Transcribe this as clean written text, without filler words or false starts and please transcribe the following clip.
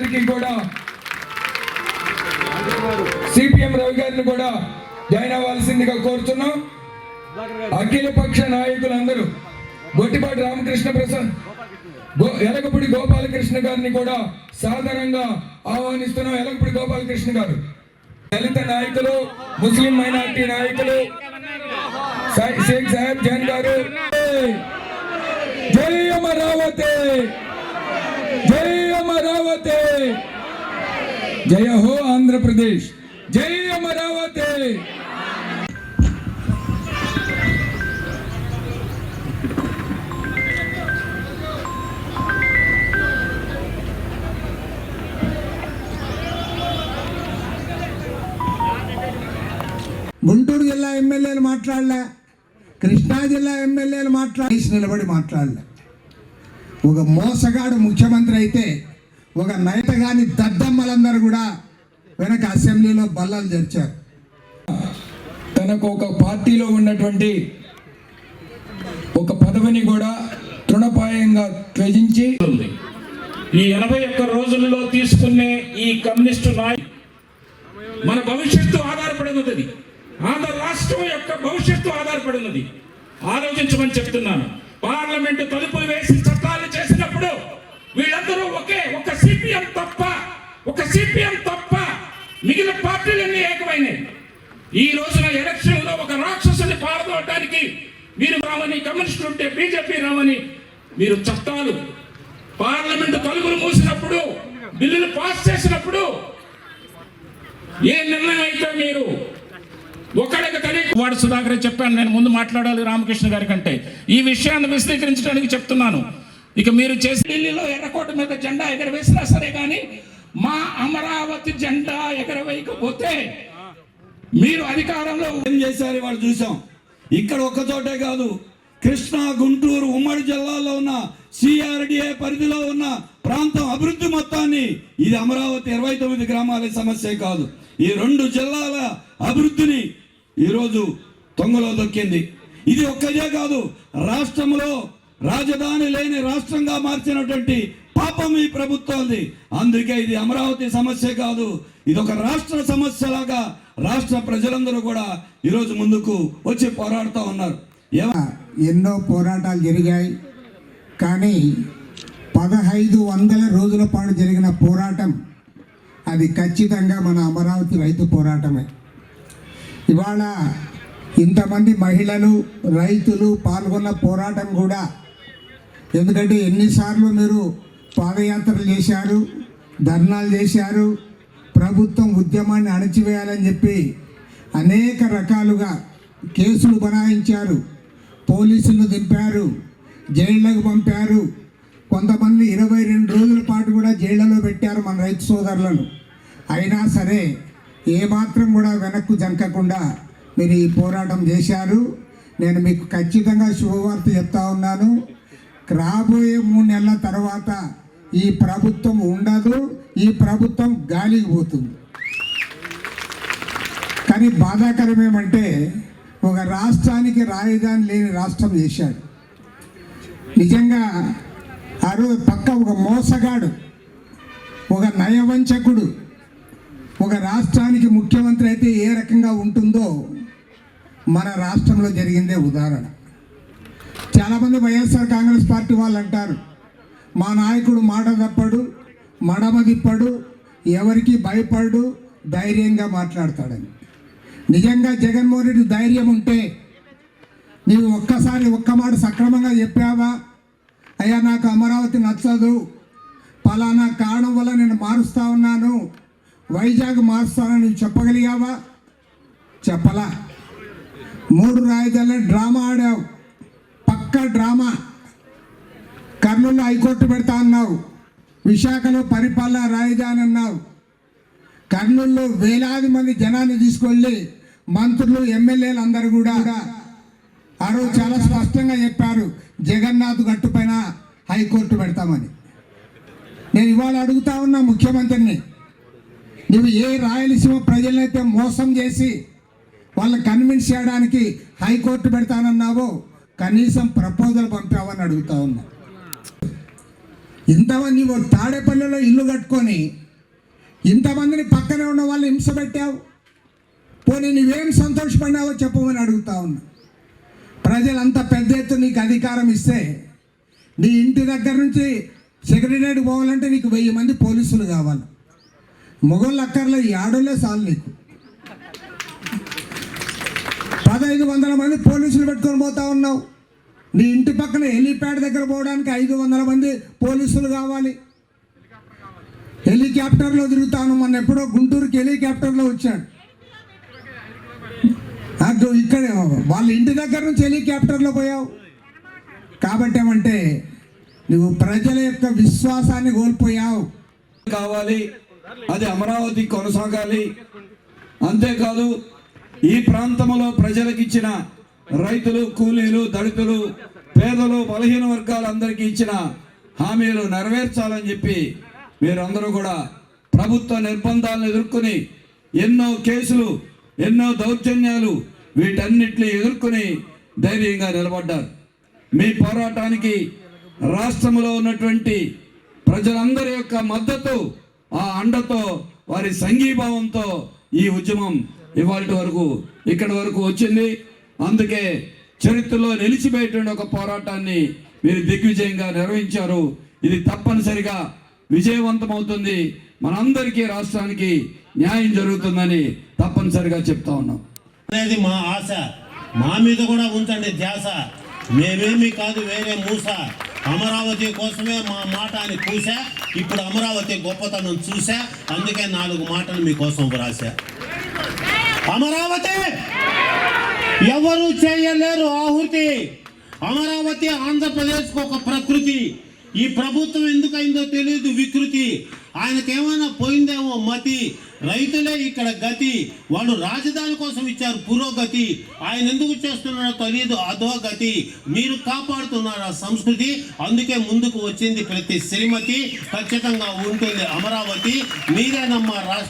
గారికి కూడా సిపిఎం రవి గారిని కూడా జాయిన్ అవ్వాల్సిందిగా కోరుతున్నాం. అఖిల పక్ష నాయకులందరూ గొట్టిపాటి రామకృష్ణ ప్రసాద్, ఎలగపూడి గోపాలకృష్ణ గారిని కూడా సాధారణంగా ఆహ్వానిస్తున్నాం. ఎలగపూడి గోపాలకృష్ణ గారు దళిత నాయకులు, ముస్లిం మైనార్టీ నాయకులు, షేక్ సాహెబ్ జాన్ గారు. జై అమరావతి, జై అమరావతి, జయ హో ఆంధ్రప్రదేశ్, జై అమరావతి. గుంటూరు జిల్లా ఎమ్మెల్యేలు మాట్లాడలే, కృష్ణా జిల్లా ఎమ్మెల్యేలు నిలబడి మాట్లాడలే. ఒక మోసగాడు ముఖ్యమంత్రి అయితే ఒక నైతగాని దద్దమ్మలందరూ కూడా వెనక అసెంబ్లీలో బల్లలు తెరిచారు. తనకు ఒక పార్టీలో ఉన్నటువంటి ఒక పదవిని కూడా తృణపాయంగా త్యజించి ఈ 81 రోజుల్లో తీసుకునే ఈ కమ్యూనిస్టు నాయకులు మన భవిష్యత్తు ఆధారపడినది, ఆంధ్ర రాష్ట్రం యొక్క భవిష్యత్తు ఆధారపడినది. ఆలోచించమని చెప్తున్నాను. పార్లమెంటు తలుపులు వేసి చట్టాలు చేసినప్పుడు వీళ్ళందరూ ఒక సిపిఎం తప్ప మిగిలిన పార్టీలన్నీ ఏకమైనాయి. ఈ రోజున ఎలక్షన్లో ఒక రాక్షసుని పారదోడటానికి మీరు రావని, కమ్యూనిస్టులు ఉంటే బీజేపీ రావని మీరు చట్టాలు పార్లమెంటు తలుపులు మూసినప్పుడు, బిల్లులు పాస్ చేసినప్పుడు ఏ నిర్ణయం అయితే మీరు ఒకడికి వాడు సుధాకర్ చెప్పాను, నేను ముందు మాట్లాడాలి రామకృష్ణ గారి కంటే. ఈ విషయాన్ని విశదీకరించడానికి చెప్తున్నాను. ఇక మీరు చేసి ఢిల్లీలో ఎర్రకోట మీద జెండా ఎగరవేసినా సరే కానీ మా అమరావతి జెండా ఎగరవేయకపోతే మీరు అధికారంలో ఏం చేశారు వాళ్ళు చూసాం. ఇక్కడ ఒక్కచోటే కాదు, కృష్ణా, గుంటూరు ఉమ్మడి జిల్లాలో ఉన్న సిఆర్డిఏ పరిధిలో ఉన్న ప్రాంతం అభివృద్ధి మొత్తాన్ని, ఇది అమరావతి 29 గ్రామాల సమస్య కాదు, ఈ 2 జిల్లాల అభివృద్ధిని ఈరోజు తొంగలో దొక్కింది. ఇది ఒక్కదే కాదు, రాష్ట్రంలో రాజధాని లేని రాష్ట్రంగా మార్చినటువంటి పాపం ఈ ప్రభుత్వాన్ని. అందుకే ఇది అమరావతి సమస్య కాదు, ఇది ఒక రాష్ట్ర సమస్యలాగా రాష్ట్ర ప్రజలందరూ కూడా ఈరోజు ముందుకు వచ్చి పోరాడుతూ ఉన్నారు. ఎన్నో పోరాటాలు జరిగాయి, కానీ 1500 రోజుల పాటు జరిగిన పోరాటం అది ఖచ్చితంగా మన అమరావతి రైతు పోరాటమే. ఇవాళ ఇంతమంది మహిళలు, రైతులు పాల్గొన్న పోరాటం కూడా, ఎందుకంటే ఎన్నిసార్లు మీరు పాదయాత్రలు చేశారు, ధర్నాలు చేశారు, ప్రభుత్వం ఉద్యమాన్ని అణచివేయాలని చెప్పి అనేక రకాలుగా కేసులు బనాయించారు, పోలీసులను దింపారు, జైళ్ళకు పంపారు, కొంతమంది 22 రోజుల పాటు కూడా జైళ్లలో పెట్టారు మన రైతు సోదరులను. అయినా సరే ఏమాత్రం కూడా వెనక్కు జంకకుండా మీరు ఈ పోరాటం చేశారు. నేను మీకు ఖచ్చితంగా శుభవార్త చెప్తా ఉన్నాను, రాబోయే 3 నెలల తర్వాత ఈ ప్రభుత్వం ఉండదు, ఈ ప్రభుత్వం గాలికి పోతుంది. కానీ బాధాకరం ఏమంటే ఒక రాష్ట్రానికి రాజధాని లేని రాష్ట్రం చేశాడు. నిజంగా ఆ రోజు పక్క ఒక మోసగాడు, ఒక నయవంచకుడు ఒక రాష్ట్రానికి ముఖ్యమంత్రి అయితే ఏ రకంగా ఉంటుందో మన రాష్ట్రంలో జరిగిందే ఉదాహరణ. చాలామంది వైఎస్ఆర్ కాంగ్రెస్ పార్టీ వాళ్ళు అంటారు, మా నాయకుడు మాట తప్పడు, మడమ తిప్పడు, ఎవరికి భయపడు, ధైర్యంగా మాట్లాడతాడని. నిజంగా జగన్మోహన్ రెడ్డి ధైర్యం ఉంటే నీవు ఒక్కసారి ఒక్క మాట సక్రమంగా చెప్పావా, అయ్యా నాకు అమరావతి నచ్చదు, పలానా కారణం వల్ల నేను మారుస్తా ఉన్నాను, వైజాగ్ మారుస్తానని నువ్వు చెప్పగలిగావా? చెప్పలా. 3 రాజధానుల డ్రామా ఆడావు, పక్క డ్రామా. కర్నూలులో హైకోర్టు పెడతా అన్నావు, విశాఖలో పరిపాలన రాజధాని అన్నావు, కర్నూలులో వేలాది మంది జనాన్ని తీసుకెళ్ళి మంత్రులు, ఎమ్మెల్యేలు అందరూ కూడా ఆ రోజు చాలా స్పష్టంగా చెప్పారు, జగన్నాథ్ గట్టు పైన హైకోర్టు పెడతామని. నేను ఇవాళ అడుగుతా ఉన్నా ముఖ్యమంత్రిని, నువ్వు ఏ రాయలసీమ ప్రజలనైతే మోసం చేసి వాళ్ళని కన్విన్స్ చేయడానికి హైకోర్టు పెడతానన్నావో కనీసం ప్రపోజల్ పంపావని అడుగుతా ఉన్నా. ఇంతమంది తాడేపల్లిలో ఇల్లు కట్టుకొని ఇంతమందిని పక్కనే ఉన్న వాళ్ళు హింస పెట్టావు. పోనీ నువ్వేం సంతోషపడినావో చెప్పమని అడుగుతా ఉన్నా. ప్రజలంతా పెద్ద ఎత్తున నీకు అధికారం ఇస్తే నీ ఇంటి దగ్గర నుంచి సెక్రటరీ పోవాలంటే నీకు 1000 మంది పోలీసులు కావాలి. మొగోళ్ళు అక్కర్లో ఈ ఆడోళ్ళే చాలు నీకు. 1500 మంది పోలీసులు పెట్టుకొని పోతా ఉన్నావు. నీ ఇంటి పక్కన హెలీప్యాడ్ దగ్గర పోవడానికి 500 మంది పోలీసులు కావాలి. హెలికాప్టర్లో తిరుగుతాను. మొన్న ఎప్పుడో గుంటూరుకి హెలికాప్టర్లో వచ్చాడు. ఇక్కడ వాళ్ళ ఇంటి దగ్గర నుంచి హెలికాప్టర్లో పోయావు. కాబట్టి ఏమంటే నువ్వు ప్రజల యొక్క విశ్వాసాన్ని కోల్పోయావు. కావాలి, అది అమరావతి కొనసాగాలి. అంతేకాదు ఈ ప్రాంతంలో ప్రజలకు ఇచ్చిన రైతులు, కూలీలు, దళితులు, పేదలు, బలహీన వర్గాలందరికీ ఇచ్చిన హామీలు నెరవేర్చాలని చెప్పి మీరందరూ కూడా ప్రభుత్వ నిర్బంధాలను ఎదుర్కొని ఎన్నో కేసులు, ఎన్నో దౌర్జన్యాలు, వీటన్నిటిని ఎదుర్కొని ధైర్యంగా నిలబడ్డారు. మీ పోరాటానికి రాష్ట్రంలో ఉన్నటువంటి ప్రజలందరి యొక్క మద్దతు, ఆ అండతో, వారి సంఘీభావంతో ఈ ఉద్యమం ఇవాళ వరకు ఇక్కడి వరకు వచ్చింది. అందుకే చరిత్రలో నిలిచిపోయేటువంటి ఒక పోరాటాన్ని మీరు దిగ్విజయంగా నిర్వహించారు. ఇది తప్పనిసరిగా విజయవంతమవుతుంది. మనందరికీ రాష్ట్రానికి న్యాయం జరుగుతుందని తప్పనిసరిగా చెప్తా ఉన్నాం అనేది మా ఆశ. మా మీద కూడా ఉంచండి ధ్యాస. మేమేమీ కాదు వేరే మూస. అమరావతి కోసమే మా మాట అని కూసా. ఇప్పుడు అమరావతి గొప్పతనం చూసా. అందుకే 4 మాటలు మీకోసం రాశా. అమరావతి ఎవరు చేయలేరు ఆహుతి. అమరావతి ఆంధ్రప్రదేశ్కు ఒక ప్రకృతి. ఈ ప్రభుత్వం ఎందుకైందో తెలియదు వికృతి. ఆయనకేమైనా పోయిందేమో మతి. రైతులే ఇక్కడ గతి. వాళ్ళు రాజధాని కోసం ఇచ్చారు పురోగతి. ఆయన ఎందుకు చేస్తున్నారో తెలియదు అధోగతి. మీరు కాపాడుతున్నారు ఆ సంస్కృతి. అందుకే ముందుకు వచ్చింది ప్రతి శ్రీమతి. ఖచ్చితంగా ఉంటుంది అమరావతి. మీరేనమ్మా రాష్ట్ర